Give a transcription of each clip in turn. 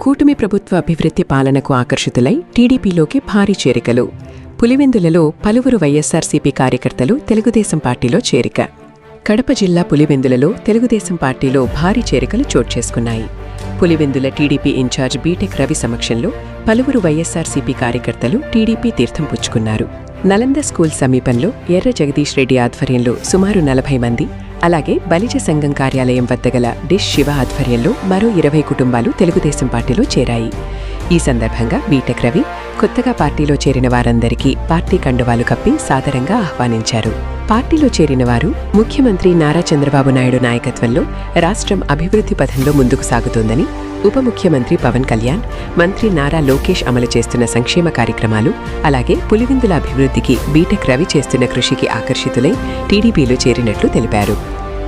కూటమి ప్రభుత్వ అభివృద్ధి పాలనకు ఆకర్షితులై టీడీపీలోకి భారీ చేరికలు. పులివెందులలో పలువురు వైఎస్సార్సీపీ కార్యకర్తలు తెలుగుదేశం పార్టీలో చేరిక. కడప జిల్లా పులివెందులలో తెలుగుదేశం పార్టీలో భారీ చేరికలు చోటు చేసుకున్నాయి. పులివెందుల టీడీపీ ఇన్ఛార్జ్ బీటెక్ రవి సమక్షంలో పలువురు వైఎస్సార్సీపీ కార్యకర్తలు టీడీపీ తీర్థం పుచ్చుకున్నారు. నలంద స్కూల్ సమీపంలో ఎర్ర జగదీష్ రెడ్డి ఆధ్వర్యంలో సుమారు 40 మంది, అలాగే బలిజ సంఘం కార్యాలయం వద్ద గల డిష్ శివ ఆధ్వర్యంలో మరో 20 కుటుంబాలు తెలుగుదేశం పార్టీలో చేరాయి. ఈ సందర్భంగా బీటెక్ రవి కొత్తగా పార్టీలో చేరిన వారందరికీ పార్టీ కండువాలు కప్పి సాదరంగా ఆహ్వానించారు. పార్టీలో చేరిన వారు ముఖ్యమంత్రి నారా చంద్రబాబు నాయుడు నాయకత్వంలో రాష్ట్రం అభివృద్ధి పథంలో ముందుకు సాగుతోందని, ఉప ముఖ్యమంత్రి పవన్ కళ్యాణ్, మంత్రి నారా లోకేష్ అమలు చేస్తున్న సంక్షేమ కార్యక్రమాలు, అలాగే పులివెందుల అభివృద్ధికి బీటెక్ రవి చేస్తున్న కృషికి ఆకర్షితులై టీడీపీలో చేరినట్లు తెలిపారు.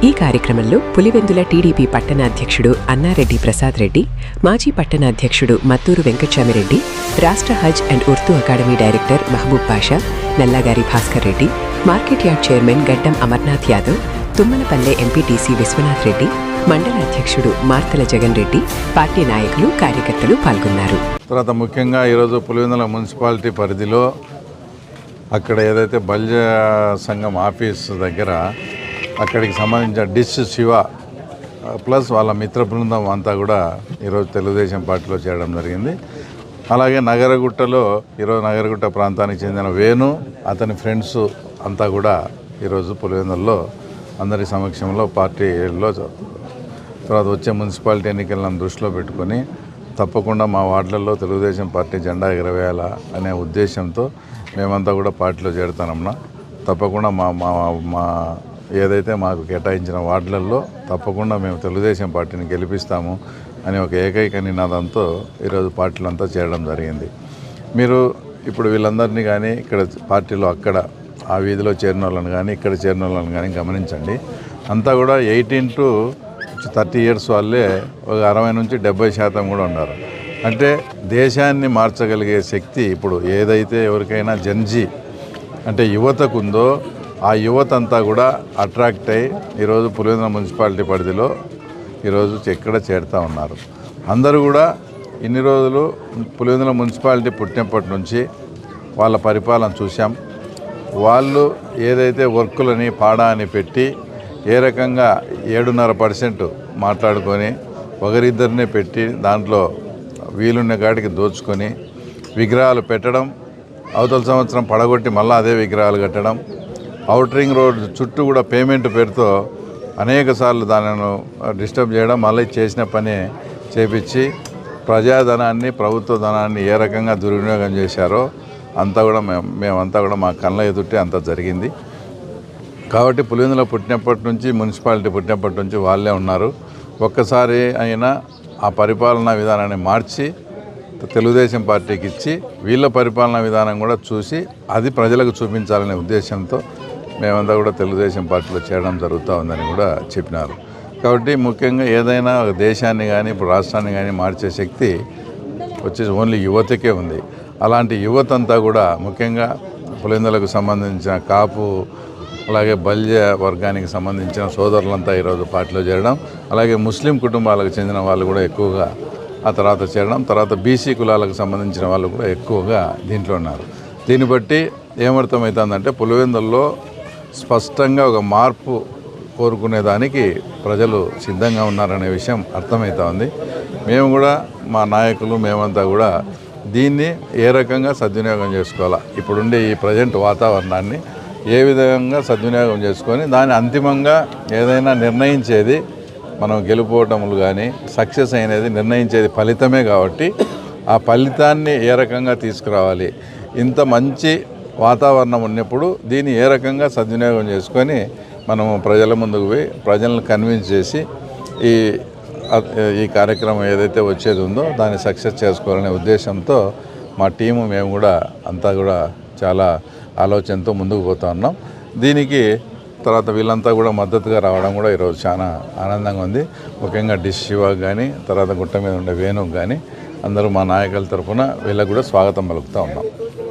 ఈ కార్యక్రమంలో పులివెందుల టీడీపీ పట్టణ అధ్యక్షుడు అన్నారెడ్డి ప్రసాద్ రెడ్డి, మాజీ పట్టణ అధ్యక్షుడు మత్తూరు వెంకటచామిరెడ్డి, రాష్ట్ర Haj and Urdu academy director Mahaboob Pasha, Nallagari Bhaskar Reddy, market yard chairman Gaddam Amarnath Yadav, Tummalapalle MPTC Viswanath Reddy, మండల అధ్యక్షుడు మార్తల జగన్ రెడ్డి, పార్టీ నాయకులు, కార్యకర్తలు పాల్గొన్నారు. తర్వాత ముఖ్యంగా ఈరోజు పులివెందుల మున్సిపాలిటీ పరిధిలో అక్కడ ఏదైతే బలిజ సంఘం ఆఫీస్ దగ్గర అక్కడికి సంబంధించిన డిష్ శివ ప్లస్ వాళ్ళ మిత్ర బృందం అంతా కూడా ఈరోజు తెలుగుదేశం పార్టీలో చేరడం జరిగింది. అలాగే నగరగుట్టలో ఈరోజు నగరగుట్ట ప్రాంతానికి చెందిన వేణు, అతని ఫ్రెండ్స్ అంతా కూడా ఈరోజు పులివెందుల్లో అందరి సమక్షంలో పార్టీలో, తర్వాత వచ్చే మున్సిపాలిటీ ఎన్నికలను దృష్టిలో పెట్టుకొని తప్పకుండా మా వార్డులలో తెలుగుదేశం పార్టీ జెండా ఎగరవేయాలా అనే ఉద్దేశంతో మేమంతా కూడా పార్టీలో చేరుతానమ్మా. తప్పకుండా మా ఏదైతే మాకు కేటాయించిన వార్డులలో తప్పకుండా మేము తెలుగుదేశం పార్టీని గెలిపిస్తాము అని ఒక ఏకైక నినాదంతో ఈరోజు పార్టీలు అంతా చేరడం జరిగింది. మీరు ఇప్పుడు వీళ్ళందరినీ కానీ ఇక్కడ పార్టీలో అక్కడ ఆ వీధిలో చేరిన వాళ్ళని కానీ ఇక్కడ చేరిన వాళ్ళని కానీ గమనించండి. అంతా కూడా 18 to 30 years వాళ్ళే ఒక 60 నుంచి 70% కూడా ఉన్నారు. అంటే దేశాన్ని మార్చగలిగే శక్తి ఇప్పుడు ఏదైతే ఎవరికైనా జన్జీ అంటే యువతకు ఉందో ఆ యువత అంతా కూడా అట్రాక్ట్ అయ్యి ఈరోజు పులివెందుల మున్సిపాలిటీ పరిధిలో ఈరోజు ఎక్కడ చేరుతూ ఉన్నారు. అందరూ కూడా ఇన్ని రోజులు పులివెందుల మున్సిపాలిటీ పుట్టినప్పటి నుంచి వాళ్ళ పరిపాలన చూసాం. వాళ్ళు ఏదైతే వర్కులని పాడా అని పెట్టి ఏ రకంగా 7.5% మాట్లాడుకొని ఒకరిద్దరినే పెట్టి దాంట్లో వీలున్న కాడికి దోచుకొని విగ్రహాలు పెట్టడం, అవతల సంవత్సరం పడగొట్టి మళ్ళీ అదే విగ్రహాలు కట్టడం, అవుట్ రింగ్ రోడ్ చుట్టూ కూడా పేమెంట్ పేరుతో అనేక సార్లు దానిని డిస్టర్బ్ చేయడం, మళ్ళీ చేసిన పని చేపించి ప్రజాధనాన్ని, ప్రభుత్వ ధనాన్ని ఏ రకంగా దుర్వినియోగం చేశారో అంతా కూడా మేమంతా కూడా మా కళ్ళ ఎదుటే అంతా జరిగింది. కాబట్టి పులివెందుల పుట్టినప్పటి నుంచి, మున్సిపాలిటీ పుట్టినప్పటి నుంచి వాళ్ళే ఉన్నారు. ఒక్కసారి అయినా ఆ పరిపాలనా విధానాన్ని మార్చి తెలుగుదేశం పార్టీకి ఇచ్చి వీళ్ళ పరిపాలనా విధానం కూడా చూసి అది ప్రజలకు చూపించాలనే ఉద్దేశంతో మేమంతా కూడా తెలుగుదేశం పార్టీలో చేరడం జరుగుతూ ఉందని కూడా చెప్పినారు. కాబట్టి ముఖ్యంగా ఏదైనా ఒక దేశాన్ని కానీ ఇప్పుడు రాష్ట్రాన్ని కానీ మార్చే శక్తి వచ్చేసి ఓన్లీ యువతకే ఉంది. అలాంటి యువత అంతా కూడా ముఖ్యంగా పులివెందులకు సంబంధించిన కాపు, అలాగే బలిజ వర్గానికి సంబంధించిన సోదరులంతా ఈరోజు పార్టీలో చేరడం, అలాగే ముస్లిం కుటుంబాలకు చెందిన వాళ్ళు కూడా ఎక్కువగా ఆ తర్వాత చేరడం, తర్వాత బీసీ కులాలకు సంబంధించిన వాళ్ళు కూడా ఎక్కువగా దీంట్లో ఉన్నారు. దీన్ని బట్టి ఏమర్థమవుతుందంటే పులివెందుల్లో స్పష్టంగా ఒక మార్పు కోరుకునేదానికి ప్రజలు సిద్ధంగా ఉన్నారనే విషయం అర్థమవుతా ఉంది. మేము కూడా మా నాయకులు మేమంతా కూడా దీన్ని ఏ రకంగా సద్వినియోగం చేసుకోవాలా, ఇప్పుడుండే ఈ ప్రజెంట్ వాతావరణాన్ని ఏ విధంగా సద్వినియోగం చేసుకొని దాన్ని అంతిమంగా ఏదైనా నిర్ణయించేది మనం గెలుపోవటములు కానీ సక్సెస్ అయినది నిర్ణయించేది ఫలితమే. కాబట్టి ఆ ఫలితాన్ని ఏ రకంగా తీసుకురావాలి, ఇంత మంచి వాతావరణం ఉన్నప్పుడు దీన్ని ఏ రకంగా సద్వినియోగం చేసుకొని మనము ప్రజల ముందుకు పోయి ప్రజలను కన్విన్స్ చేసి ఈ కార్యక్రమం ఏదైతే వచ్చేది ఉందో దాన్ని సక్సెస్ చేసుకోవాలనే ఉద్దేశంతో మా టీము మేము కూడా అంతా కూడా చాలా ఆలోచనతో ముందుకు పోతూ ఉన్నాం. దీనికి తర్వాత వీళ్ళంతా కూడా మద్దతుగా రావడం కూడా ఈరోజు చాలా ఆనందంగా ఉంది. ముఖ్యంగా డిష్ శివకు కానీ తర్వాత గుట్ట మీద ఉండే వేణుకు కానీ అందరూ మా నాయకుల తరఫున వీళ్ళకు కూడా స్వాగతం పలుకుతూ ఉన్నాం.